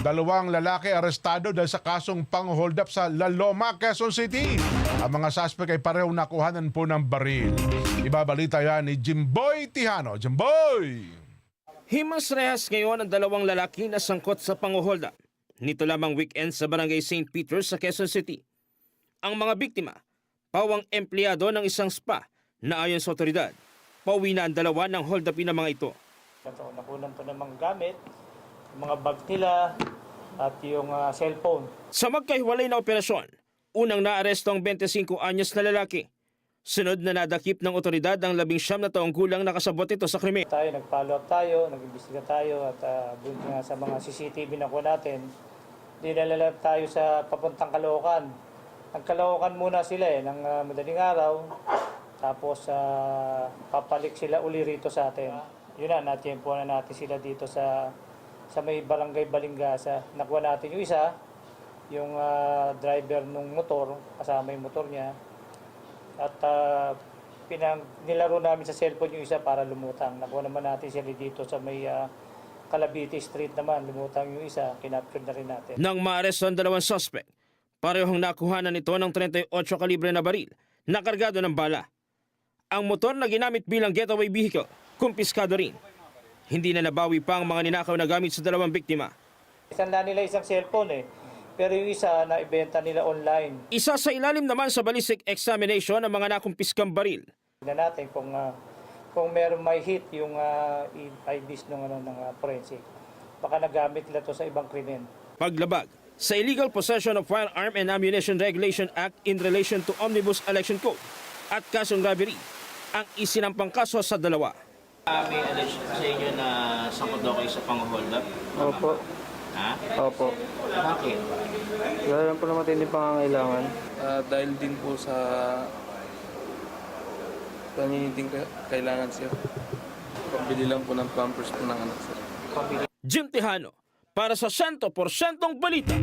Dalawang lalaki arestado dahil sa kasong pang-hold up sa La Loma, Quezon City. Ang mga suspect ay parehong nakuhanan po ng baril. Ibabalita yan ni Jimboy Tijano. Jimboy! Himas rehas ngayon ang dalawang lalaki na sangkot sa pang-hold up. Nito lamang weekend sa barangay St. Peter sa Quezon City. Ang mga biktima, pawang empleyado ng isang spa na ayon sa otoridad, pauwi na ang dalawa ng hold upin ng mga ito. Nakunan po ng mga gamit, mga bag nila at yung cellphone. Sa magkahiwalay na operasyon, unang naaresto ang 25 anyos na lalaki. Sunod na nadakip ng otoridad ang 19 na taong gulang na kasabot ito sa krimen. Nag-follow up tayo, nag-imbestiga tayo at buti nga sa mga CCTV na ko natin, dinala tayo sa papuntang Caloocan. Nagkaloocan muna sila ng madaling araw, tapos papalik sila uli rito sa atin. Yun na, natyempo na natin sila dito sa may barangay Balingasa. Nakuha natin yung isa, yung driver ng motor, kasama yung motor niya. At nilaro namin sa cellphone yung isa para lumutang. Nakuha naman natin sila dito sa may Calabiti Street naman. Lumutang yung isa, kinapture na rin natin. Nang maaresto ang dalawang suspect, parehong nakuhanan ito ng 38 kalibre na baril na kargado ng bala. Ang motor na ginamit bilang getaway vehicle, kumpiskado rin. Hindi na nabawi pa ang mga ninakaw na gamit sa dalawang biktima. Isanda nila isang cellphone pero yung isa na ibenta nila online. Isa sa ilalim naman sa ballistic examination ng mga nakumpiskang baril. Tignan natin kung meron may hit yung IDs ng forensic. Baka nagamit nila to sa ibang krimen. Paglabag sa illegal possession of firearm and ammunition regulation act in relation to Omnibus Election Code at kasong robbery ang isinampang kaso sa dalawa. May alleged sa inyo na sangkot daw kayo sa pang-hold up? Opo. Ha? Opo. Bakit? Wala lang po na matindi pangangailangan. Dahil din po sa paniniting kailangan sir. Pambili lang po ng pampers po ng anak sir. Jim Tejano para sa 100% balita.